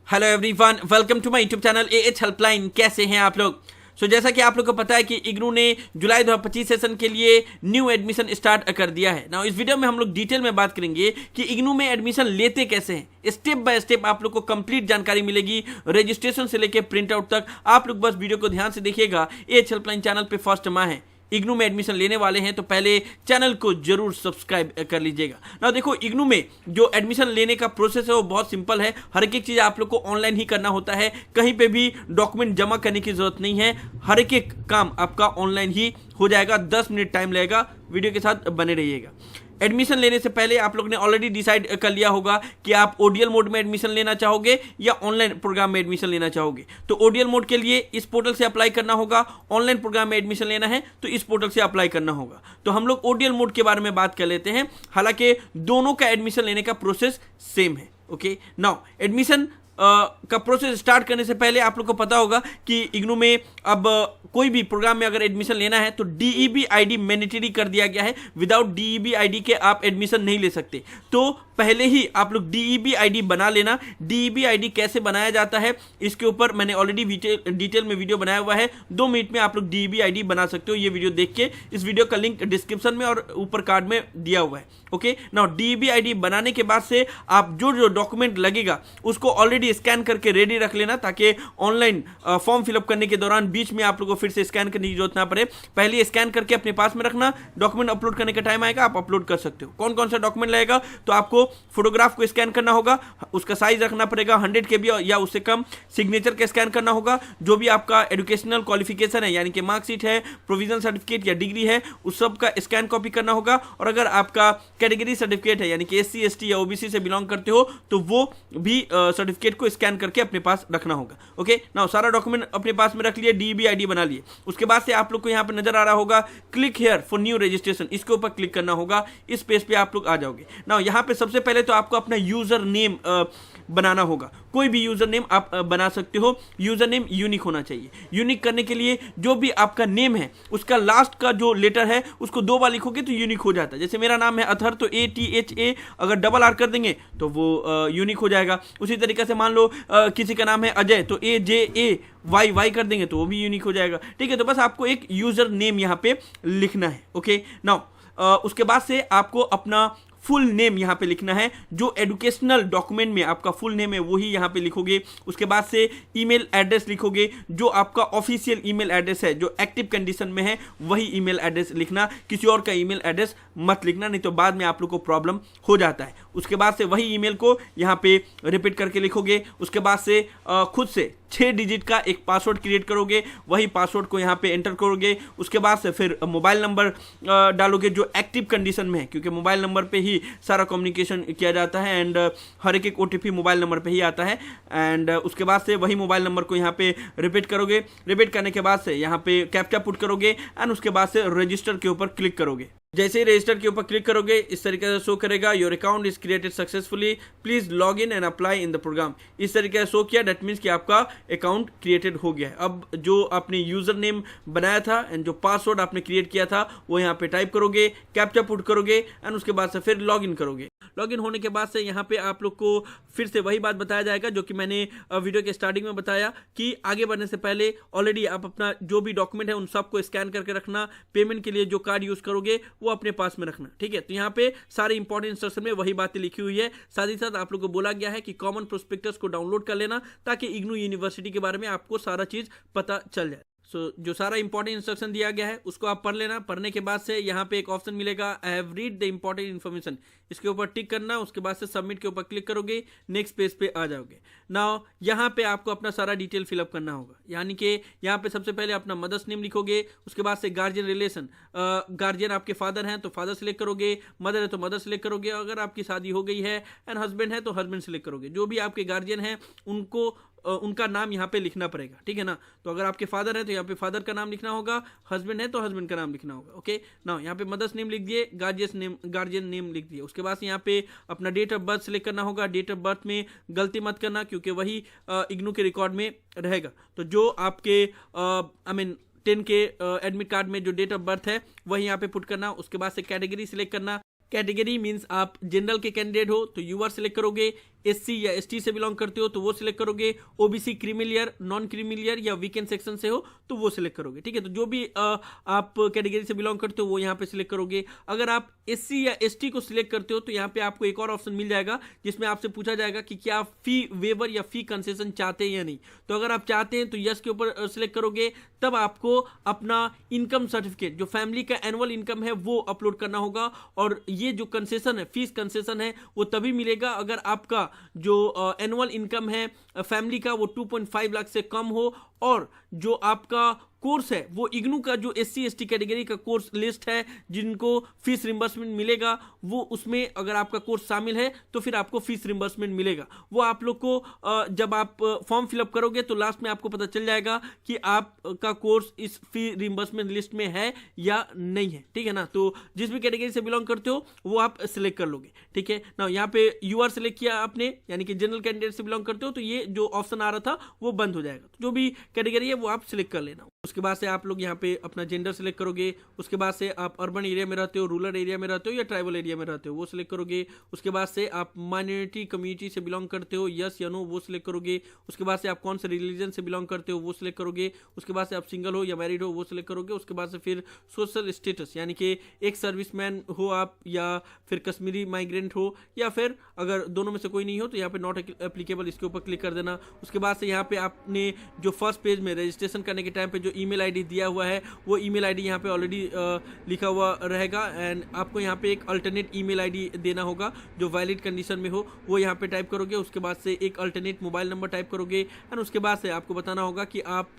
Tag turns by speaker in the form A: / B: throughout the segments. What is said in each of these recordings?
A: Hello everyone, welcome to my YouTube channel AH helpline. कैसे हैं आप लोग? जैसा कि आप लोग को पता है कि इग्नू ने जुलाई 2025 सेशन के लिए न्यू एडमिशन स्टार्ट कर दिया है ना। इस वीडियो में हम लोग डिटेल में बात करेंगे कि इग्नू में एडमिशन लेते कैसे हैं। स्टेप बाय स्टेप आप लोग को कंप्लीट जानकारी मिलेगी, रजिस्ट्रेशन से लेकर प्रिंट आउट तक। आप लोग बस वीडियो को ध्यान से देखिएगा। एएच हेल्पलाइन चैनल पे फर्स्ट माह है, इग्नू में एडमिशन लेने वाले हैं तो पहले चैनल को जरूर सब्सक्राइब कर लीजिएगा ना। देखो, इग्नू में जो एडमिशन लेने का प्रोसेस है वो बहुत सिंपल है। हर एक चीज़ आप लोग को ऑनलाइन ही करना होता है, कहीं पे भी डॉक्यूमेंट जमा करने की जरूरत नहीं है। हर एक काम आपका ऑनलाइन ही हो जाएगा। 10 मिनट टाइम लगेगा। वीडियो के साथ बने रहिएगा। एडमिशन लेने से पहले आप लोग ने ऑलरेडी डिसाइड कर लिया होगा कि आप ओडीएल मोड में एडमिशन लेना चाहोगे या ऑनलाइन प्रोग्राम में एडमिशन लेना चाहोगे। तो ओडीएल मोड के लिए इस पोर्टल से अप्लाई करना होगा। ऑनलाइन प्रोग्राम में एडमिशन लेना है तो इस पोर्टल से अप्लाई करना होगा। तो हम लोग ओडीएल मोड के बारे में बात कर लेते हैं। हालांकि दोनों का एडमिशन लेने का प्रोसेस सेम है। ओके, नाउ एडमिशन का प्रोसेस स्टार्ट करने से पहले आप लोग को पता होगा कि इग्नू में अब कोई भी प्रोग्राम में अगर एडमिशन लेना है तो डीईबी आईडी मैंडेटरी कर दिया गया है। विदाउट डीईबी आईडी के आप एडमिशन नहीं ले सकते। तो पहले ही आप लोग डीईबी आईडी बना लेना। डीईबी आईडी कैसे बनाया जाता है इसके ऊपर मैंने ऑलरेडी डिटेल में वीडियो बनाया हुआ है। 2 मिनट में आप लोग डीईबी आईडी बना सकते हो। ये वीडियो देख के, इस वीडियो का लिंक डिस्क्रिप्शन में और ऊपर कार्ड में दिया हुआ है। ओके, नाउ डीईबी आईडी बनाने के बाद से आप जो डॉक्यूमेंट लगेगा उसको ऑलरेडी स्कैन करके रेडी रख लेना, ताकि ऑनलाइन फॉर्म फिलअप करने के दौरान बीच में आप लोग को फिर से स्कैन करने की जरूरत ना पड़े। पहले स्कैन करके अपने पास में रखना। डॉक्यूमेंट अपलोड करने का टाइम आएगा, आप अपलोड कर सकते हो। कौन कौन सा डॉक्यूमेंट लगेगा? तो आपको फोटोग्राफ को स्कैन करना होगा, उसका साइज रखना पड़ेगा 100 KB या उससे कम। सिग्नेचर का स्कैन करना होगा। जो भी आपका एजुकेशनल क्वालिफिकेशन है, यानी कि मार्कशीट है, प्रोविजनल सर्टिफिकेट या डिग्री है, उस सब का स्कैन कॉपी करना होगा। और अगर आपका कैटेगरी सर्टिफिकेट है, यानी कि SC ST या OBC से बिलोंग करते हो, तो वो भी सर्टिफिकेट को स्कैन करके अपने पास रखना होगा। ओके, नाउ सारा डॉक्यूमेंट अपने पास में रख लिए, डीईबी आईडी बना लिए। उसके बाद से आप लोग को यहाँ पे नजर आ रहा होगा click here for new registration, इसके ऊपर क्लिक करना होगा। इस पेज पे आप लोग आ जाओगे। नाउ यहाँ पे सबसे पहले तो आपको अपना यूजर नेम बनाना होगा। कोई भी यूजर नेम आप बना सकते हो। यूजर नेम यूनिक होना चाहिए। यूनिक करने के लिए जो भी आपका नेम है उसका लास्ट का जो लेटर है उसको 2 बार लिखोगे तो यूनिक हो जाता है। जैसे मेरा नाम है अथर, तो ATHA अगर डबल आर कर देंगे तो वो यूनिक हो जाएगा। उसी तरीके से मान लो किसी का नाम है अजय, तो AJAYY कर देंगे तो वो भी यूनिक हो जाएगा। ठीक है, तो बस आपको एक यूजर नेम यहाँ पे लिखना है। ओके, नाउ उसके बाद से आपको अपना फुल नेम यहाँ पे लिखना है। जो एजुकेशनल डॉक्यूमेंट में आपका फुल नेम है वही यहाँ पे लिखोगे। उसके बाद से ईमेल एड्रेस लिखोगे। जो आपका ऑफिशियल ईमेल एड्रेस है, जो एक्टिव कंडीशन में है, वही ईमेल एड्रेस लिखना। किसी और का ईमेल एड्रेस मत लिखना, नहीं तो बाद में आप लोग को प्रॉब्लम हो जाता है। उसके बाद से वही ईमेल को यहाँ पे रिपीट करके लिखोगे। उसके बाद से खुद से 6 डिजिट का एक पासवर्ड क्रिएट करोगे। वही पासवर्ड को यहाँ पे एंटर करोगे। उसके बाद से फिर मोबाइल नंबर डालोगे जो एक्टिव कंडीशन में है, क्योंकि मोबाइल नंबर पे ही सारा कम्युनिकेशन किया जाता है एंड हर एक OTP मोबाइल नंबर पे ही आता है। एंड उसके बाद से वही मोबाइल नंबर को यहाँ पे रिपीट करोगे। रिपीट करने के बाद से यहाँ पे कैप्चा पुट करोगे एंड उसके बाद से रजिस्टर के ऊपर क्लिक करोगे। जैसे ही रजिस्टर के ऊपर क्लिक करोगे इस तरीके से शो करेगा, your account is created successfully, please log in and apply in the programme. इस तरीके से शो किया, दैट मीन्स कि आपका अकाउंट क्रिएटेड हो गया है। अब जो आपने यूजर नेम बनाया था एंड जो पासवर्ड आपने क्रिएट किया था वो यहाँ पे टाइप करोगे, कैप्चा पुट करोगे एंड उसके बाद से फिर लॉग इन करोगे। लॉग इन होने के बाद से यहाँ पे आप लोग को फिर से वही बात बताया जाएगा जो कि मैंने वीडियो के स्टार्टिंग में बताया कि आगे बढ़ने से पहले ऑलरेडी आप अपना जो भी डॉक्यूमेंट है उन सबको स्कैन करके रखना। पेमेंट के लिए जो कार्ड यूज करोगे वो अपने पास में रखना। ठीक है, तो यहाँ पे सारे इंपॉर्टेंट इंस्ट्रक्शन में वही बातें लिखी हुई है। साथ ही साथ आप लोग को बोला गया है कि कॉमन प्रोस्पेक्टस को डाउनलोड कर लेना, ताकि इग्नू यूनिवर्सिटी के बारे में आपको सारा चीज पता चल जाए। जो सारा इंपॉर्टेंट इंस्ट्रक्शन दिया गया है उसको आप पढ़ लेना। पढ़ने के बाद से यहाँ पे एक ऑप्शन मिलेगा, I have read the important information, इसके ऊपर टिक करना। उसके बाद से सबमिट के ऊपर क्लिक करोगे, नेक्स्ट पेज पे आ जाओगे। नाउ यहाँ पे आपको अपना सारा डिटेल फिलअप करना होगा, यानी कि यहाँ पे सबसे पहले अपना मदर्स नेम लिखोगे। उसके बाद से गार्जियन रिलेशन, गार्जियन आपके फादर हैं तो फादर सेलेक्ट करोगे, मदर है तो मदर सेलेक्ट करोगे, अगर आपकी शादी हो गई है एंड हस्बैंड है तो हस्बैंड सेलेक्ट करोगे। जो भी आपके गार्जियन हैं उनको उनका नाम यहाँ पे लिखना पड़ेगा। ठीक है ना, तो अगर आपके फादर है तो यहाँ पे फादर का नाम लिखना होगा, हस्बैंड है तो हस्बैंड का नाम लिखना होगा। ओके, ना यहाँ पे मदर्स नेम लिख दिए, गार्जियन नेम लिख दिए। उसके बाद यहाँ पे अपना डेट ऑफ बर्थ सेलेक्ट करना होगा। डेट ऑफ बर्थ में गलती मत करना, क्योंकि वही इग्नू के रिकॉर्ड में रहेगा। तो जो आपके 10 के एडमिट कार्ड में जो डेट ऑफ बर्थ है वही यहाँ पे पुट करना। उसके बाद से कैटेगरी सिलेक्ट करना। कैटेगरी मीन्स आप जनरल के कैंडिडेट हो तो यूआर सिलेक्ट करोगे, SC या ST से बिलोंग करते हो तो वो सिलेक्ट करोगे, OBC creamy layer, non creamy layer या वीकेंड सेक्शन से हो तो वो सिलेक्ट करोगे। ठीक है, तो जो भी आप कैटेगरी से बिलोंग करते हो वो यहाँ पे सिलेक्ट करोगे। अगर आप SC या ST को सिलेक्ट करते हो तो यहाँ पे आपको एक और ऑप्शन मिल जाएगा जिसमें आपसे पूछा जाएगा कि क्या आप फी वेवर या फी कंसेशन चाहते हैं या नहीं। तो अगर आप चाहते हैं तो यस के ऊपर सिलेक्ट करोगे, तब आपको अपना इनकम सर्टिफिकेट जो फैमिली का एनुअल इनकम है वो अपलोड करना होगा। और ये जो कंसेशन है, फीस कंसेशन है, वो तभी मिलेगा अगर आपका जो एनुअल इनकम है फैमिली का वो 2.5 लाख से कम हो और जो आपका कोर्स है वो इग्नू का जो SC ST कैटेगरी का कोर्स लिस्ट है जिनको फीस रिम्बर्समेंट मिलेगा, वो उसमें अगर आपका कोर्स शामिल है तो फिर आपको फीस रिम्बर्समेंट मिलेगा। वो आप लोग को जब आप फॉर्म फिलअप करोगे तो लास्ट में आपको पता चल जाएगा कि आपका कोर्स इस फी रिम्बर्समेंट लिस्ट में है या नहीं है। ठीक है ना, तो जिस भी कैटेगरी से बिलोंग करते हो वो आप सिलेक्ट कर लोगे। ठीक है ना, यहाँ पे UR सिलेक्ट किया आपने, यानी कि जनरल कैंडिडेट से बिलोंग करते हो तो ये जो ऑप्शन आ रहा था वो बंद हो जाएगा। तो जो भी कैटेगरी है वो आप सिलेक्ट कर लेना। उसके बाद से आप लोग यहाँ पे अपना जेंडर सिलेक्ट करोगे। उसके बाद से आप अर्बन एरिया में रहते हो, रूरल एरिया में रहते हो या ट्राइबल एरिया में रहते हो वो सिलेक्ट करोगे। उसके बाद से आप माइनॉरिटी कम्युनिटी से बिलोंग करते हो, यस या नो वो सिलेक्ट करोगे। उसके बाद से आप कौन से रिलीजन से बिलोंग करते हो वो सिलेक्ट करोगे। उसके बाद से आप सिंगल हो या मैरिड हो वो सिलेक्ट करोगे। उसके बाद से फिर सोशल स्टेटस, यानी कि एक सर्विसमैन हो आप या फिर कश्मीरी माइग्रेंट हो या फिर अगर दोनों में से कोई नहीं हो तो यहाँ पे नॉट एप्लीकेबल, इसके ऊपर क्लिक कर देना। उसके बाद से यहाँ पे आपने जो फर्स्ट पेज में रजिस्ट्रेशन करने के टाइम पे जो ईमेल आईडी दिया हुआ है वो ईमेल आईडी यहाँ पे ऑलरेडी लिखा हुआ रहेगा एंड आपको यहाँ पे एक अल्टरनेट ईमेल आईडी देना होगा जो वैलिड कंडीशन में हो, वो यहाँ पे टाइप करोगे। उसके बाद से एक अल्टरनेट मोबाइल नंबर टाइप करोगे एंड उसके बाद से आपको बताना होगा कि आप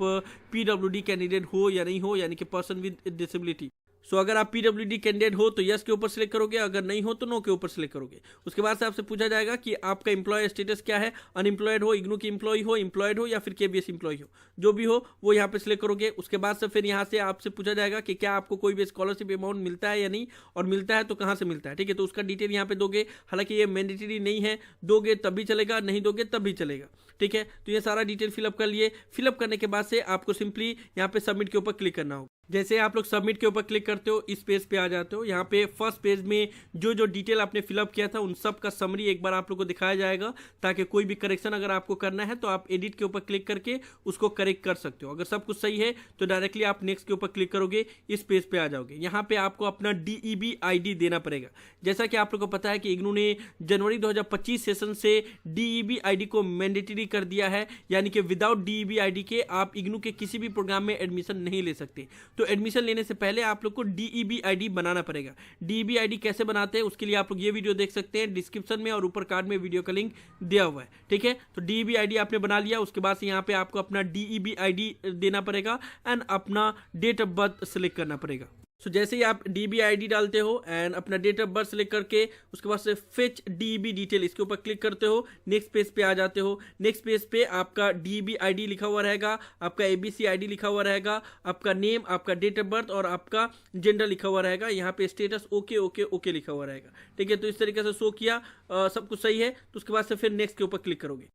A: PWD कैंडिडेट हो या नहीं हो, यानी कि पर्सन विद डिसेबिलिटी। सो अगर आप PWD कैंडिडेट हो तो यस के ऊपर सिलेक्ट करोगे, अगर नहीं हो तो नो के ऊपर सिलेक्ट करोगे। उसके बाद से आपसे पूछा जाएगा कि आपका एम्प्लॉय स्टेटस क्या है, अनएम्प्लॉयड हो, इग्नू की एम्प्लॉय हो, एम्प्लॉयड हो या फिर KBS एम्प्लॉय हो, जो भी हो वो यहाँ पे सिलेक्ट करोगे। उसके बाद से फिर यहाँ से आपसे पूछा जाएगा कि क्या आपको कोई भी स्कॉलरशिप अमाउंट मिलता है या नहीं, और मिलता है तो कहाँ से मिलता है। ठीक है, तो उसका डिटेल यहाँ पे दोगे। हालांकि ये मैंडेटरी नहीं है, दोगे तब भी चलेगा, नहीं दोगे तब भी चलेगा। ठीक है, तो ये सारा डिटेल फिलअप कर लिए। फिलअप करने के बाद से आपको सिंपली यहाँ पे सबमिट के ऊपर क्लिक करना होगा। जैसे आप लोग सबमिट के ऊपर क्लिक करते हो इस पेज पे आ जाते हो। यहाँ पे फर्स्ट पेज में जो जो डिटेल आपने फिलअप किया था उन सब का समरी एक बार आप लोग को दिखाया जाएगा, ताकि कोई भी करेक्शन अगर आपको करना है तो आप एडिट के ऊपर क्लिक करके उसको करेक्ट कर सकते हो। अगर सब कुछ सही है तो डायरेक्टली आप नेक्स्ट के ऊपर क्लिक करोगे, इस पेज पे आ जाओगे। यहाँ पे आपको अपना DEB ID देना पड़ेगा। जैसा कि आप लोग को पता है कि इग्नू ने जनवरी 2025 सेशन से DEB ID को मैंडेटरी कर दिया है, यानी कि विदाउट DEB ID के आप इग्नू के किसी भी प्रोग्राम में एडमिशन नहीं ले सकते। तो एडमिशन लेने से पहले आप लोग को DEB ID बनाना पड़ेगा। DEB ID कैसे बनाते हैं उसके लिए आप लोग ये वीडियो देख सकते हैं डिस्क्रिप्शन में, और ऊपर कार्ड में वीडियो का लिंक दिया हुआ है। ठीक है, तो DEB ID आपने बना लिया। उसके बाद से यहाँ पे आपको अपना DEB ID देना पड़ेगा एंड अपना डेट ऑफ बर्थ सिलेक्ट करना पड़ेगा। सो जैसे ही आप DEB ID डालते हो एंड अपना डेट ऑफ बर्थ सिलेक्ट करके उसके बाद से फेच DEB डिटेल इसके ऊपर क्लिक करते हो, नेक्स्ट पेज पे आ जाते हो। नेक्स्ट पेज पे आपका DEB ID लिखा हुआ रहेगा, आपका ABC ID लिखा हुआ रहेगा, आपका नेम, आपका डेट ऑफ बर्थ और आपका जेंडर लिखा हुआ रहेगा। यहाँ पे स्टेटस ओके ओके ओके लिखा हुआ रहेगा। ठीक है, तो इस तरीके से शो किया, सब कुछ सही है तो उसके बाद से फिर नेक्स्ट के ऊपर क्लिक करोगे।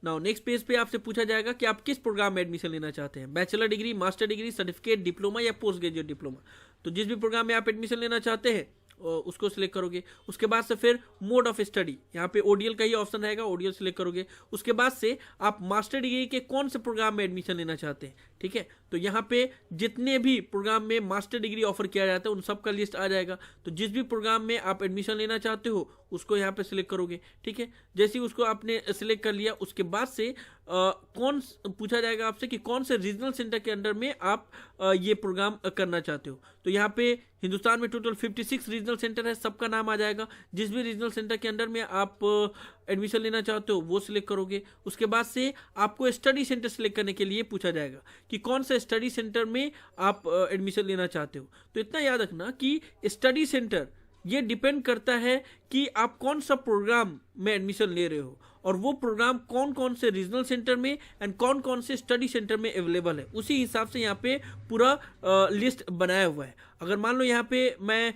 A: नाउ नेक्स्ट पेज पे आपसे पूछा जाएगा कि आप किस प्रोग्राम में एडमिशन लेना चाहते हैं, bachelor degree, master degree, certificate, diploma या पोस्ट ग्रेजुएट डिप्लोमा। तो जिस भी प्रोग्राम में आप एडमिशन लेना चाहते हैं उसको सिलेक्ट करोगे। उसके बाद से फिर मोड ऑफ स्टडी, यहाँ पे ODL का ही ऑप्शन रहेगा, ODL सिलेक्ट करोगे। उसके बाद से आप मास्टर डिग्री के कौन से प्रोग्राम में एडमिशन लेना चाहते हैं। ठीक है, तो यहाँ पे जितने भी प्रोग्राम में मास्टर डिग्री ऑफर किया जाता है उन सब का लिस्ट आ जाएगा। तो जिस भी प्रोग्राम में आप एडमिशन लेना चाहते हो उसको यहाँ पे सिलेक्ट करोगे। ठीक है, जैसे ही उसको आपने सिलेक्ट कर लिया उसके बाद से कौन पूछा जाएगा आपसे कि कौन से रीजनल सेंटर के अंडर में आप ये प्रोग्राम करना चाहते हो। तो यहाँ पे हिंदुस्तान में टोटल 56 रीजनल सेंटर है, सबका नाम आ जाएगा। जिस भी रीजनल सेंटर के अंडर में आप एडमिशन लेना चाहते हो वो सिलेक्ट करोगे। उसके बाद से आपको स्टडी सेंटर सिलेक्ट करने के लिए पूछा जाएगा कि कौन सा स्टडी सेंटर में आप एडमिशन लेना चाहते हो। तो इतना याद रखना कि स्टडी सेंटर ये डिपेंड करता है कि आप कौन सा प्रोग्राम में एडमिशन ले रहे हो और वो प्रोग्राम कौन कौन से रीजनल सेंटर में एंड कौन कौन से स्टडी सेंटर में अवेलेबल है, उसी हिसाब से यहाँ पे पूरा लिस्ट बनाया हुआ है। अगर मान लो यहाँ पे मैं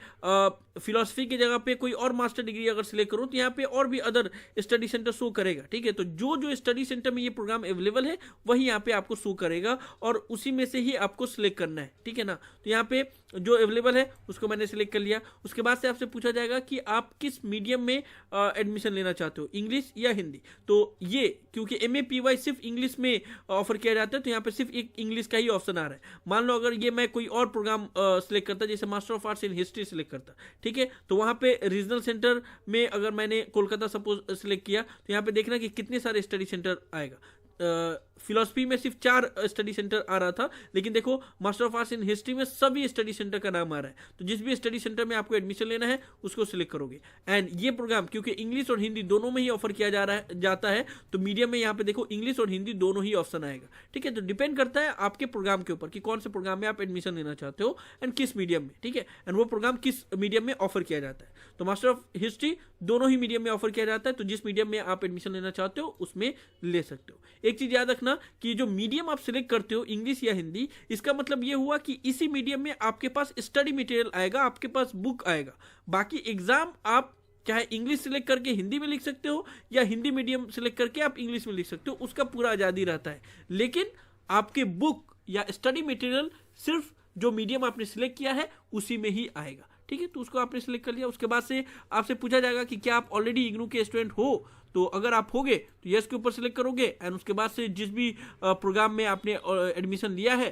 A: फिलोसफी की जगह पे कोई और मास्टर डिग्री अगर सिलेक्ट करूँ तो यहाँ पे और भी अदर स्टडी सेंटर शो करेगा, ठीक है। तो जो जो स्टडी सेंटर में ये प्रोग्राम अवेलेबल है वही यहाँ पे आपको शो करेगा और उसी में से ही आपको सिलेक्ट करना है, ठीक है ना। तो यहाँ पे जो अवेलेबल है उसको मैंने सिलेक्ट कर लिया। उसके बाद से आपसे पूछा जाएगा कि आप किस मीडियम में एडमिशन लेना चाहते हो, इंग्लिश या हिंदी। तो ये क्योंकि MAPY सिर्फ इंग्लिश में ऑफर किया जाता है तो यहाँ पे सिर्फ एक इंग्लिश का ही ऑप्शन आ रहा है। मान लो अगर ये मैं कोई और प्रोग्राम सिलेक्ट करता, जैसे master of arts in history select करता, ठीक है, तो वहाँ पे रीजनल सेंटर में अगर मैंने कोलकाता सपोज सिलेक्ट किया तो यहाँ पे देखना कि कितने सारे स्टडी सेंटर आएगा। फिलोसफी में सिर्फ 4 स्टडी सेंटर आ रहा था, लेकिन देखो master of arts in history में सभी स्टडी सेंटर का नाम आ रहा है। तो जिस भी स्टडी सेंटर में आपको एडमिशन लेना है उसको सिलेक्ट करोगे। एंड ये प्रोग्राम क्योंकि इंग्लिश और हिंदी दोनों में ही ऑफर किया जाता है तो मीडियम में यहाँ पे देखो इंग्लिश और हिंदी दोनों ही ऑप्शन आएगा, ठीक है। तो डिपेंड करता है आपके प्रोग्राम के ऊपर कि कौन से प्रोग्राम में आप एडमिशन लेना चाहते हो एंड किस मीडियम में, ठीक है, एंड वो प्रोग्राम किस मीडियम में ऑफर किया जाता है। तो मास्टर ऑफ हिस्ट्री दोनों ही मीडियम में ऑफर किया जाता है, तो जिस मीडियम में आप एडमिशन लेना चाहते हो उसमें ले सकते हो। एक चीज याद रखना कि जो मीडियम आप सिलेक्ट करते हो इंग्लिश या हिंदी, इसका मतलब ये हुआ कि इसी मीडियम में आपके पास स्टडी मटेरियल आएगा, आपके पास बुक आएगा। बाकी एग्जाम आप चाहे इंग्लिश सिलेक्ट करके हिंदी में लिख सकते हो या हिंदी मीडियम सिलेक्ट करके आप इंग्लिश में लिख सकते हो, उसका पूरा आज़ादी रहता है। लेकिन आपके बुक या स्टडी मटेरियल सिर्फ जो मीडियम आपने सिलेक्ट किया है उसी में ही आएगा, ठीक है। तो उसको आपने सिलेक्ट कर लिया। उसके बाद से आपसे पूछा जाएगा कि क्या आप ऑलरेडी इग्नू के स्टूडेंट हो, तो अगर आप होगे तो यस के ऊपर सिलेक्ट करोगे एंड उसके बाद से जिस भी प्रोग्राम में आपने एडमिशन लिया है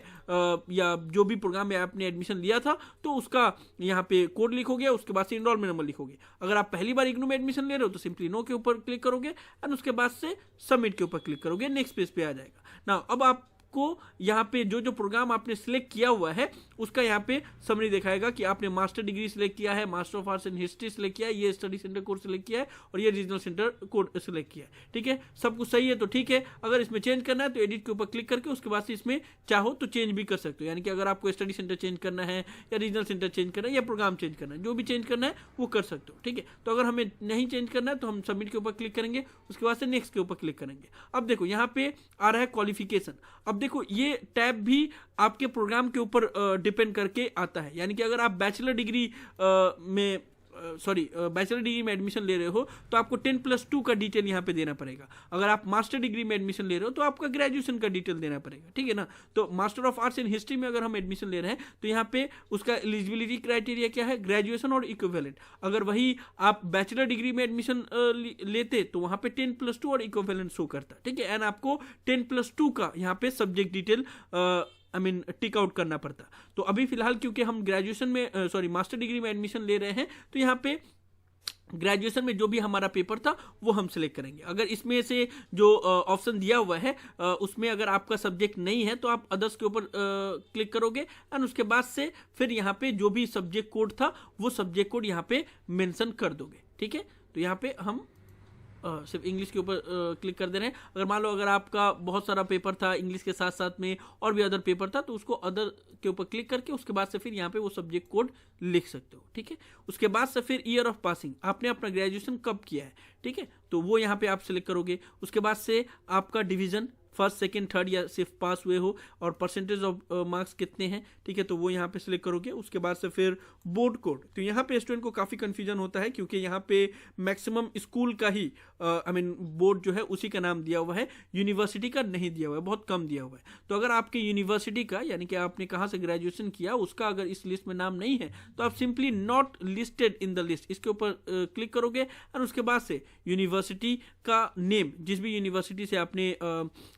A: या जो भी प्रोग्राम में आपने एडमिशन लिया था तो उसका यहाँ पे कोड लिखोगे, उसके बाद से इनरोलमेंट नंबर लिखोगे। अगर आप पहली बार इग्नू में एडमिशन ले रहे हो तो सिंपली नो के ऊपर क्लिक करोगे एंड उसके बाद से सबमिट के ऊपर क्लिक करोगे, नेक्स्ट पेज पे आ जाएगा ना। अब आप को यहाँ पे जो जो प्रोग्राम आपने सिलेक्ट किया हुआ है उसका यहाँ पे समरी दिखाएगा कि आपने मास्टर डिग्री सिलेक्ट किया है, master of arts in history select किया है, ये स्टडी सेंटर कोड सिलेक्ट किया है और ये रीजनल सेंटर कोड सिलेक्ट किया है, ठीक है। सब कुछ सही है तो ठीक है। अगर इसमें चेंज करना है तो एडिट के ऊपर क्लिक करके उसके बाद से इसमें चाहो तो चेंज भी कर सकते हो, यानी कि अगर आपको स्टडी सेंटर चेंज करना है या रीजनल सेंटर चेंज करना है या प्रोग्राम चेंज करना है, जो भी चेंज करना है वो कर सकते हो, ठीक है। तो अगर हमें नहीं चेंज करना है तो हम सबमिट के ऊपर क्लिक करेंगे, उसके बाद से नेक्स्ट के ऊपर क्लिक करेंगे। अब देखो यहाँ पे आ रहा है क्वालिफिकेशन। अब देखो ये टैब भी आपके प्रोग्राम के ऊपर डिपेंड करके आता है, यानी कि अगर आप बैचलर डिग्री में एडमिशन ले रहे हो तो आपको 10+2 का डिटेल यहाँ पे देना पड़ेगा। अगर आप मास्टर डिग्री में एडमिशन ले रहे हो तो आपका ग्रेजुएशन का डिटेल देना पड़ेगा, ठीक है ना। तो master of arts in history में अगर हम एडमिशन ले रहे हैं तो यहाँ पे उसका एलिजिबिलिटी क्राइटेरिया क्या है, ग्रेजुएशन और इक्विवेलेंट। अगर वही आप बैचलर डिग्री में एडमिशन लेते तो वहाँ पे 10+2 और इक्विवेलेंट शो करता, ठीक है। एंड आपको 10+2 का यहाँ पे सब्जेक्ट डिटेल टिक आउट करना पड़ता। तो अभी फिलहाल क्योंकि हम ग्रेजुएशन में मास्टर डिग्री में एडमिशन ले रहे हैं तो यहाँ पे ग्रेजुएशन में जो भी हमारा पेपर था वो हम सिलेक्ट करेंगे। अगर इसमें से जो ऑप्शन दिया हुआ है उसमें अगर आपका सब्जेक्ट नहीं है तो आप अदर्स के ऊपर क्लिक करोगे एंड उसके बाद से फिर यहाँ पे जो भी सब्जेक्ट कोड था वो सब्जेक्ट कोड यहाँ पे मेंशन कर दोगे, ठीक है। तो यहाँ पे हम सिर्फ इंग्लिश के ऊपर क्लिक कर दे रहे हैं। अगर मान लो अगर आपका बहुत सारा पेपर था इंग्लिश के साथ साथ में और भी अदर पेपर था तो उसको अदर के ऊपर क्लिक करके उसके बाद से फिर यहाँ पे वो सब्जेक्ट कोड लिख सकते हो, ठीक है। उसके बाद से फिर ईयर ऑफ पासिंग, आपने अपना ग्रेजुएशन कब किया है, ठीक है, तो वो यहाँ पे आप सिलेक्ट करोगे। उसके बाद से आपका डिवीजन फर्स्ट सेकंड थर्ड या सिर्फ पास हुए हो और परसेंटेज ऑफ मार्क्स कितने हैं, ठीक है, तो वो यहाँ पे सिलेक्ट करोगे। उसके बाद से फिर बोर्ड कोड। तो यहाँ पे स्टूडेंट को काफ़ी कंफ्यूजन होता है क्योंकि यहाँ पे मैक्सिमम स्कूल का ही बोर्ड जो है उसी का नाम दिया हुआ है, यूनिवर्सिटी का नहीं दिया हुआ है, बहुत कम दिया हुआ है। तो अगर आपके यूनिवर्सिटी का यानी कि आपने कहाँ से ग्रेजुएशन किया उसका अगर इस लिस्ट में नाम नहीं है तो आप simply not listed in the list इसके ऊपर क्लिक करोगे और उसके बाद से यूनिवर्सिटी का नेम, जिस भी यूनिवर्सिटी से आपने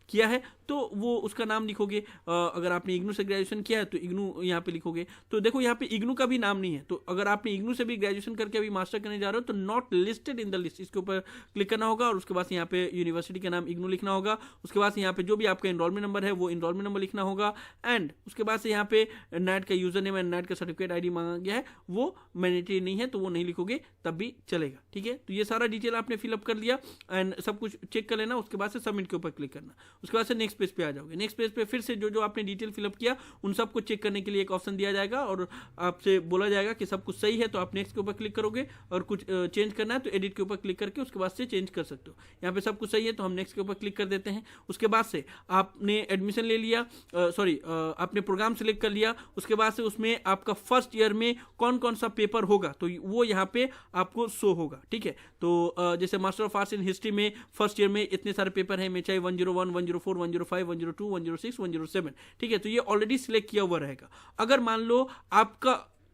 A: किया है तो वो उसका नाम लिखोगे। अगर आपने इग्नू से ग्रेजुएशन किया है तो इग्नू यहाँ पे लिखोगे। तो देखो यहाँ पे इग्नू का भी नाम नहीं है, तो अगर आपने इग्नू से भी ग्रेजुएशन करके अभी मास्टर करने जा रहे हो तो not listed in the list इसके ऊपर क्लिक करना होगा और उसके बाद यहाँ पे यूनिवर्सिटी का नाम इग्नू लिखना होगा। उसके बाद यहाँ पे जो भी आपका इनरोलमेंट नंबर है वो इनरोलमेंट नंबर लिखना होगा एंड उसके बाद से यहाँ पे नेट का यूजर नेम एंड नेट का सर्टिफिकेट ID मांगा गया है, वो मैंडेटरी नहीं है तो वो नहीं लिखोगे तब भी चलेगा, ठीक है। तो ये सारा डिटेल आपने फिलअप कर लिया एंड सब कुछ चेक कर लेना। उसके बाद से सबमिट के ऊपर क्लिक करना। उसके बाद से नेक्स्ट पेज पे आ जाओगे। नेक्स्ट पेज पे फिर से जो जो आपने डिटेल फिलअप किया उन सबको चेक करने के लिए एक ऑप्शन दिया जाएगा और आपसे बोला जाएगा कि सब कुछ सही है, तो आप नेक्स्ट के ऊपर क्लिक करोगे और कुछ चेंज करना है तो एडिट के ऊपर क्लिक करके उसके बाद से चेंज कर सकते हो। यहाँ पे सब कुछ सही है तो हम नेक्स्ट के ऊपर क्लिक कर देते हैं। उसके बाद से आपने एडमिशन ले लिया, आपने प्रोग्राम सिलेक्ट कर लिया, उसके बाद से उसमें आपका फर्स्ट ईयर में कौन कौन सा पेपर होगा तो वो यहाँ पे आपको शो होगा। ठीक है, तो जैसे master of arts in history में फर्स्ट ईयर में इतने सारे पेपर हैं, चाहे 101, 104, 105, 102, 106, 107। ठीक है, तो ये ऑलरेडी सिलेक्ट किया हुआ रहेगा। अगर मान लो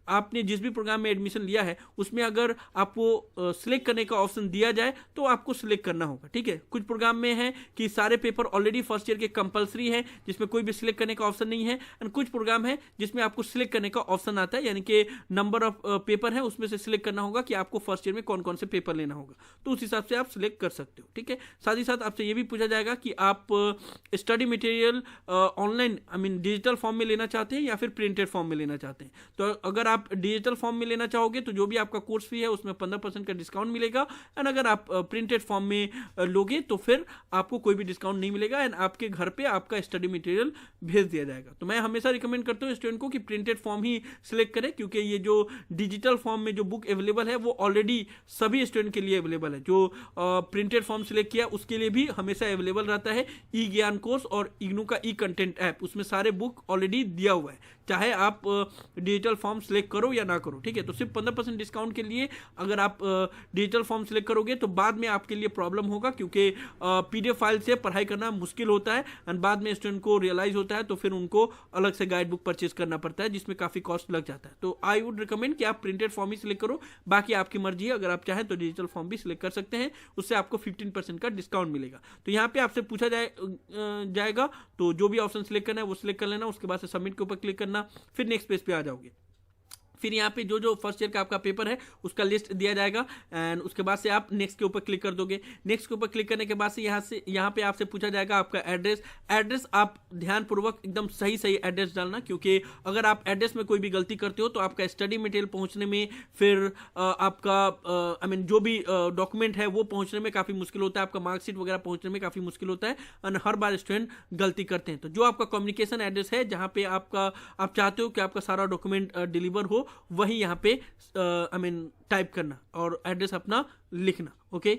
A: आपने जिस भी प्रोग्राम में एडमिशन लिया है उसमें अगर आपको सिलेक्ट करने का ऑप्शन दिया जाए तो आपको सिलेक्ट करना होगा। ठीक है, कुछ प्रोग्राम में है कि सारे पेपर ऑलरेडी फर्स्ट ईयर के कंपलसरी है जिसमें कोई भी सिलेक्ट करने का ऑप्शन नहीं है, एंड कुछ प्रोग्राम है जिसमें आपको सिलेक्ट करने का ऑप्शन आता है, यानी कि नंबर ऑफ पेपर है उसमें से सिलेक्ट करना होगा कि आपको फर्स्ट ईयर में कौन कौन से पेपर लेना होगा, तो उस हिसाब से आप सिलेक्ट कर सकते हो। ठीक है, साथ ही साथ आपसे ये भी पूछा जाएगा कि आप study material online digital form में लेना चाहते हैं या फिर प्रिंटेड फॉर्म में लेना चाहते हैं। तो अगर आप डिजिटल फॉर्म में लेना चाहोगे तो जो भी आपका कोर्स फी है उसमें 15% का डिस्काउंट मिलेगा, एंड अगर आप प्रिंटेड फॉर्म में लोगे तो फिर आपको कोई भी डिस्काउंट नहीं मिलेगा, एंड आपके घर पे आपका स्टडी मटेरियल भेज दिया जाएगा। तो मैं हमेशा रिकमेंड करता हूँ स्टूडेंट को कि प्रिंटेड फॉर्म ही सिलेक्ट करें, क्योंकि ये जो डिजिटल फॉर्म में जो बुक अवेलेबल है वो ऑलरेडी सभी स्टूडेंट के लिए अवेलेबल है। जो प्रिंटेड फॉर्म सिलेक्ट किया उसके लिए भी हमेशा अवेलेबल रहता है ई ज्ञान कोर्स और इग्नू का ई कंटेंट ऐप, उसमें सारे बुक ऑलरेडी दिया हुआ है, चाहे आप डिजिटल फॉर्म सिलेक्ट करो या ना करो। ठीक है, तो सिर्फ 15% डिस्काउंट के लिए अगर आप डिजिटल फॉर्म सिलेक्ट करोगे तो बाद में आपके लिए प्रॉब्लम होगा, क्योंकि पीडीएफ फाइल से पढ़ाई करना मुश्किल होता है, एंड बाद में स्टूडेंट को रियलाइज होता है तो फिर उनको अलग से गाइड बुक परचेज करना पड़ता है जिसमें काफ़ी कॉस्ट लग जाता है। तो आई वुड रिकमेंड कि आप प्रिंटेड फॉर्म ही सिलेक्ट करो, बाकी आपकी मर्जी है, अगर आप चाहें तो डिजिटल फॉर्म भी सिलेक्ट कर सकते हैं, उससे आपको 15% का डिस्काउंट मिलेगा। तो यहाँ पे आपसे पूछा जाएगा तो जो भी ऑप्शन सिलेक्ट करना है वो सिलेक्ट कर लेना, उसके बाद से सबमिट के ऊपर क्लिक करना, फिर नेक्स्ट पेज पे आ जाओगे। फिर यहाँ पे जो जो फर्स्ट ईयर का आपका पेपर है उसका लिस्ट दिया जाएगा, एंड उसके बाद से आप नेक्स्ट के ऊपर क्लिक कर दोगे। नेक्स्ट के ऊपर क्लिक करने के बाद से यहाँ पे आपसे पूछा जाएगा आपका एड्रेस आप ध्यानपूर्वक एकदम सही एड्रेस डालना, क्योंकि अगर आप एड्रेस में कोई भी गलती करते हो तो आपका स्टडी मटेरियल पहुँचने में, फिर आपका जो भी डॉक्यूमेंट है वो पहुँचने में काफ़ी मुश्किल होता है, आपका मार्कशीट वगैरह पहुँचने में काफ़ी मुश्किल होता है, और हर बार स्टूडेंट गलती करते हैं। तो जो आपका कम्युनिकेशन एड्रेस है जहाँ पे आप चाहते हो कि आपका सारा डॉक्यूमेंट डिलीवर हो, वही यहाँ पे टाइप करना और एड्रेस अपना लिखना। ओके,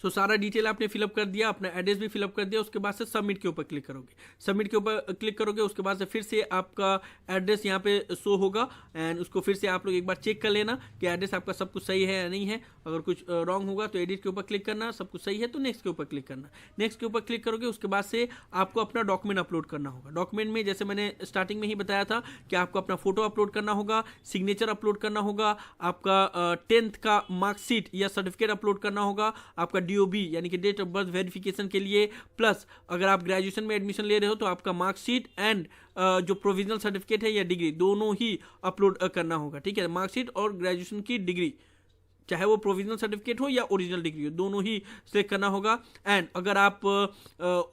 A: सो सारा डिटेल आपने फिलअप कर दिया, अपना एड्रेस भी फिलअप कर दिया, उसके बाद से सबमिट के ऊपर क्लिक करोगे। सबमिट के ऊपर क्लिक करोगे उसके बाद से फिर से आपका एड्रेस यहाँ पे शो होगा, एंड उसको फिर से आप लोग एक बार चेक कर लेना कि एड्रेस आपका सब कुछ सही है या नहीं है। अगर कुछ रॉन्ग होगा तो एडिट के ऊपर क्लिक करना, सब कुछ सही है तो नेक्स्ट के ऊपर क्लिक करना। नेक्स्ट के ऊपर क्लिक करोगे उसके बाद से आपको अपना डॉक्यूमेंट अपलोड करना होगा। डॉक्यूमेंट में जैसे मैंने स्टार्टिंग में ही बताया था कि आपको अपना फोटो अपलोड करना होगा, सिग्नेचर अपलोड करना होगा, आपका 10th का मार्कशीट या सर्टिफिकेट अपलोड करना होगा, आपका DOB यानी कि डेट ऑफ बर्थ वेरिफिकेशन के लिए, प्लस अगर आप ग्रेजुएशन में एडमिशन ले रहे हो तो आपका मार्कशीट एंड जो प्रोविजनल सर्टिफिकेट है या डिग्री दोनों ही अपलोड करना होगा। ठीक है, मार्कशीट और ग्रेजुएशन की डिग्री, चाहे वो प्रोविजनल सर्टिफिकेट हो या ओरिजिनल डिग्री हो, दोनों ही सिलेक्ट करना होगा। एंड अगर आप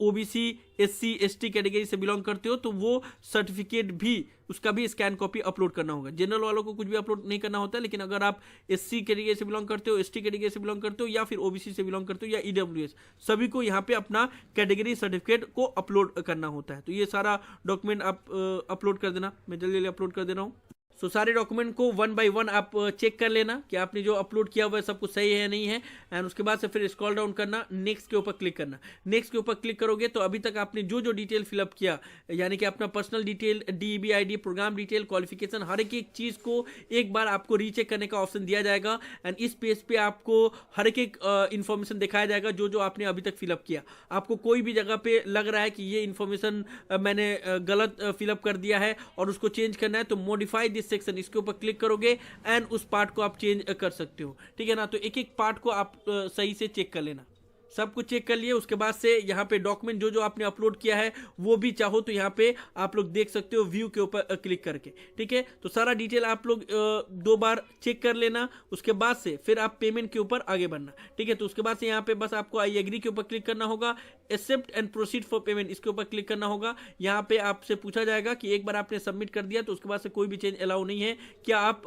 A: OBC SC ST कैटेगरी से बिलोंग करते हो तो वो सर्टिफिकेट भी, उसका भी स्कैन कॉपी अपलोड करना होगा। जनरल वालों को कुछ भी अपलोड नहीं करना होता है, लेकिन अगर आप SC कैटेगरी से बिलोंग करते हो, ST कैटेगरी से बिलोंग करते हो या फिर OBC से बिलोंग करते हो या EWS, सभी को यहाँ पे अपना कैटेगरी सर्टिफिकेट को अपलोड करना होता है। तो ये सारा डॉक्यूमेंट आप अपलोड कर देना, मैं जल्दी जल्दी अपलोड कर दे रहा हूँ। सो सारे डॉक्यूमेंट को 1 by 1 आप चेक कर लेना कि आपने जो अपलोड किया हुआ है सब कुछ सही है या नहीं है, एंड उसके बाद से फिर स्क्रॉल डाउन करना, नेक्स्ट के ऊपर क्लिक करना। नेक्स्ट के ऊपर क्लिक करोगे तो अभी तक आपने जो जो डिटेल फिलअप किया, यानी कि अपना personal detail, DEB ID, program detail, qualification, हर एक चीज़ को एक बार आपको रीचेक करने का ऑप्शन दिया जाएगा, एंड इस पेज पे आपको हर एक इन्फॉर्मेशन दिखाया जाएगा जो जो आपने अभी तक फिलअप किया। आपको कोई भी जगह पे लग रहा है कि ये इन्फॉर्मेशन मैंने गलत फिलअप कर दिया है और उसको चेंज करना है, तो मॉडिफाई दिस सेक्शन, इसके ऊपर क्लिक करोगे एंड उस पार्ट को आप चेंज कर सकते हो। ठीक है ना, तो एक एक पार्ट को आप सही से चेक कर लेना। सब कुछ चेक कर लिए उसके बाद से यहाँ पे डॉक्यूमेंट जो जो आपने अपलोड किया है वो भी चाहो तो यहाँ पे आप लोग देख सकते हो व्यू के ऊपर क्लिक करके। ठीक है, तो सारा डिटेल आप लोग 2 बार चेक कर लेना, उसके बाद से फिर आप पेमेंट के ऊपर आगे बढ़ना। ठीक है, तो उसके बाद से यहाँ पे बस आपको आई एग्री के ऊपर क्लिक करना होगा, accept and proceed for payment इसके ऊपर क्लिक करना होगा। यहाँ पे आपसे पूछा जाएगा कि एक बार आपने सबमिट कर दिया तो उसके बाद से कोई भी चेंज अलाउ नहीं है, क्या आप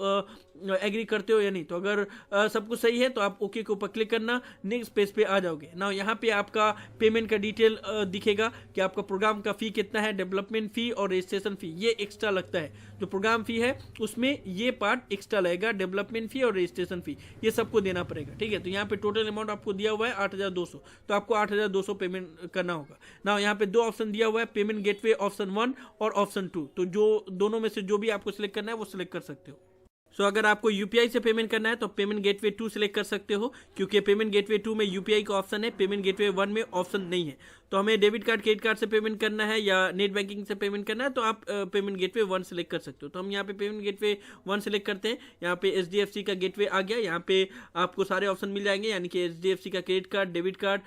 A: एग्री करते हो या नहीं। तो अगर सब कुछ सही है तो आप ओके के ऊपर क्लिक करना, नेक्स्ट पेज पे आ जाओगे। है ना। यहाँ पे आपका पेमेंट का डिटेल दिखेगा कि आपका प्रोग्राम का फी कितना है, डेवलपमेंट फी और रजिस्ट्रेशन फी ये एक्स्ट्रा लगता है। जो प्रोग्राम फी है उसमें ये पार्ट एक्स्ट्रा लगेगा, डेवलपमेंट फी और रजिस्ट्रेशन फी ये सबको देना पड़ेगा, ठीक है। तो यहाँ पे टोटल अमाउंट आपको दिया हुआ है 8,200, तो आपको 8,200 पेमेंट करना होगा ना। यहाँ पे दो ऑप्शन दिया हुआ है, पेमेंट गेटवे ऑप्शन 1 और ऑप्शन 2, तो जो दोनों में से जो भी आपको सिलेक्ट करना है वो सिलेक्ट कर सकते हो। सो अगर आपको यूपीआई से पेमेंट करना है तो पेमेंट गेटवे 2 सिलेक्ट कर सकते हो, क्योंकि पेमेंट गेटवे 2 में यूपीआई का ऑप्शन है, पेमेंट गेटवे 1 में ऑप्शन नहीं है। तो हमें डेबिट कार्ड क्रेडिट कार्ड से पेमेंट करना है या नेट बैंकिंग से पेमेंट करना है तो आप पेमेंट गेटवे 1 सिलेक्ट कर सकते हो। तो हम यहाँ पे पेमेंट गेटवे 1 सिलेक्ट करते हैं। यहाँ पे एचडीएफसी का गेटवे आ गया, यहाँ पे आपको सारे ऑप्शन मिल जाएंगे, यानी कि एचडीएफसी का credit card, debit card,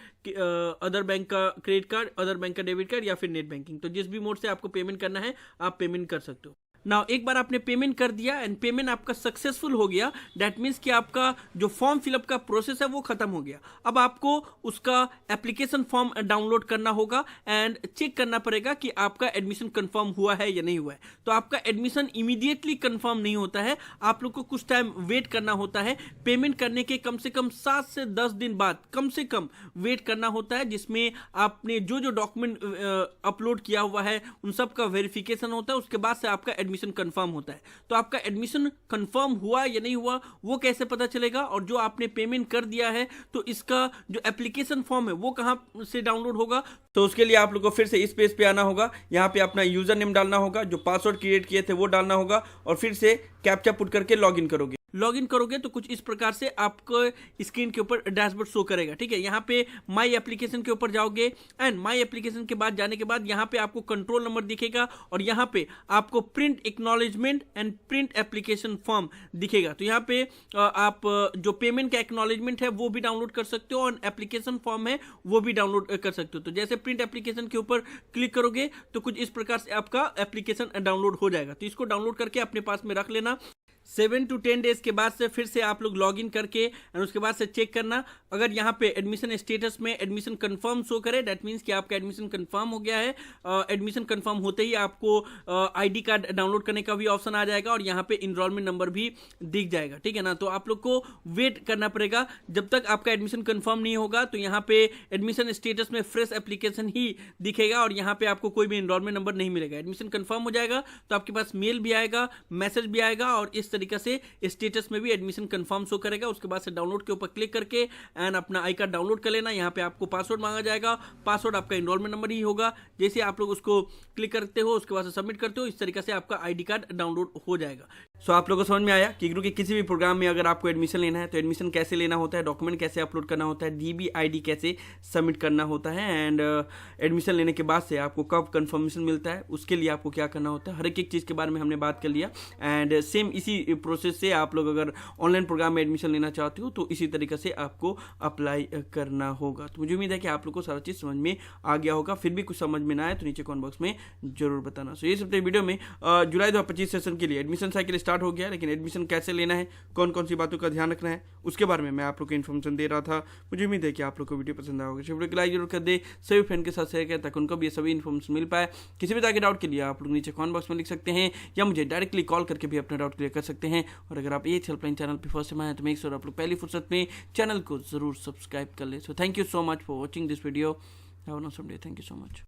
A: other bank का क्रेडिट कार्ड, अदर बैंक का डेबिट कार्ड या फिर नेट बैंकिंग। तो जिस भी मोड से आपको पेमेंट करना है आप पेमेंट कर सकते हो। नाउ एक बार आपने पेमेंट कर दिया एंड पेमेंट आपका सक्सेसफुल हो गया, दैट मीन्स कि आपका जो फॉर्म फिलअप का प्रोसेस है वो खत्म हो गया। अब आपको उसका एप्लीकेशन फॉर्म डाउनलोड करना होगा एंड चेक करना पड़ेगा कि आपका एडमिशन कंफर्म हुआ है या नहीं हुआ है। तो आपका एडमिशन इमीडिएटली कंफर्म नहीं होता है, आप लोग को कुछ टाइम वेट करना होता है। पेमेंट करने के कम से कम 7 से 10 दिन बाद कम से कम वेट करना होता है, जिसमें आपने जो जो डॉक्यूमेंट अपलोड किया हुआ है उन सब का वेरिफिकेशन होता है, उसके बाद से आपका एडमिशन कंफर्म होता है। तो आपका एडमिशन कंफर्म हुआ या नहीं हुआ वो कैसे पता चलेगा, और जो आपने पेमेंट कर दिया है तो इसका जो एप्लीकेशन फॉर्म है वो कहां से डाउनलोड होगा। तो उसके लिए आप लोग को फिर से इस पेज पे आना होगा, यहाँ पे अपना यूजर नेम डालना होगा, जो पासवर्ड क्रिएट किए थे वो डालना होगा और फिर से कैप्चा पुट करके लॉगिन करोगे। लॉगिन करोगे तो कुछ इस प्रकार से आपको स्क्रीन के ऊपर डैशबोर्ड शो करेगा, ठीक है। यहाँ पे माई एप्लीकेशन के ऊपर जाओगे एंड माई एप्लीकेशन के बाद जाने के बाद यहाँ पे आपको कंट्रोल नंबर दिखेगा और यहाँ पे आपको print acknowledgement and print application form दिखेगा। तो यहाँ पे आप जो पेमेंट का एक्नॉलेजमेंट है वो भी डाउनलोड कर सकते हो और एप्लीकेशन फॉर्म है वो भी डाउनलोड कर सकते हो। तो जैसे प्रिंट एप्लीकेशन के ऊपर क्लिक करोगे तो कुछ इस प्रकार से आपका एप्लीकेशन डाउनलोड हो जाएगा। तो इसको डाउनलोड करके अपने पास में रख लेना। 7 to 10 डेज के बाद से फिर से आप लोग लॉगिन करके एंड उसके बाद से चेक करना, अगर यहाँ पे एडमिशन स्टेटस में एडमिशन कंफर्म शो करे दैट मीन्स कि आपका एडमिशन कंफर्म हो गया है। एडमिशन कंफर्म होते ही आपको आईडी कार्ड डाउनलोड करने का भी ऑप्शन आ जाएगा और यहाँ पे इनरोलमेंट नंबर भी दिख जाएगा, ठीक है ना। तो आप लोग को वेट करना पड़ेगा जब तक आपका एडमिशन कंफर्म नहीं होगा। तो यहाँ पे एडमिशन स्टेटस में फ्रेश एप्लीकेशन ही दिखेगा और यहाँ पे आपको कोई भी इनरोलमेंट नंबर नहीं मिलेगा। एडमिशन कंफर्म हो जाएगा तो आपके पास मेल भी आएगा, मैसेज भी आएगा और इस तरीके से स्टेटस में भी एडमिशन कंफर्म शो करेगा। उसके बाद से डाउनलोड के ऊपर क्लिक करके एंड अपना आई कार्ड डाउनलोड कर लेना। यहाँ पे आपको पासवर्ड मांगा जाएगा, पासवर्ड आपका इनरोलमेंट नंबर ही होगा। जैसे आप लोग उसको क्लिक करते हो उसके बाद से सबमिट करते हो, इस तरीके से आपका आईडी कार्ड डाउनलोड हो जाएगा। सो आप लोगों को समझ में आया कि इग्नू के किसी भी प्रोग्राम में अगर आपको एडमिशन लेना है तो एडमिशन कैसे लेना होता है, डॉक्यूमेंट कैसे अपलोड करना होता है, डीबी आईडी कैसे सबमिट करना होता है एंड एडमिशन लेने के बाद से आपको कब कंफर्मेशन मिलता है उसके लिए आपको क्या करना होता है, हर एक चीज़ के बारे में हमने बात कर लिया। एंड सेम इसी प्रोसेस से आप लोग अगर ऑनलाइन प्रोग्राम में एडमिशन लेना चाहते हो तो इसी तरीके से आपको अप्लाई करना होगा। तो मुझे उम्मीद है कि आप लोग को सारा चीज़ समझ में आ गया होगा। फिर भी कुछ समझ में ना आए तो नीचे कमेंट बॉक्स में जरूर बताना। सो ये सब वीडियो में जुलाई 2025 सेशन के लिए एडमिशन साइकिल स्टार्ट हो गया, लेकिन एडमिशन कैसे लेना है, कौन कौन सी बातों का ध्यान रखना है उसके बारे में मैं आप लोग को इन्फॉर्मेशन दे रहा था। मुझे उम्मीद है कि आप लोग को वीडियो पसंद आएगा। वीडियो को लाइक जरूर कर दे, सभी फ्रेंड के साथ शेयर करें ताकि उनको भी ये सभी इन्फॉर्मेशन मिल पाए। किसी भी तरह के डाउट के लिए आप लोग नीचे कमेंट बॉक्स में लिख सकते हैं या मुझे डायरेक्टली कॉल करके भी अपना डाउट क्लियर कर सकते हैं। और अगर आप AH हेल्पलाइन चैनल पर फर्स्ट टाइम आए तो मेक श्योर आप लोग पहली फुर्सत में चैनल को जरूर सब्सक्राइब कर ले। So thank you so much for watching this video. Have a nice day. Thank you so much.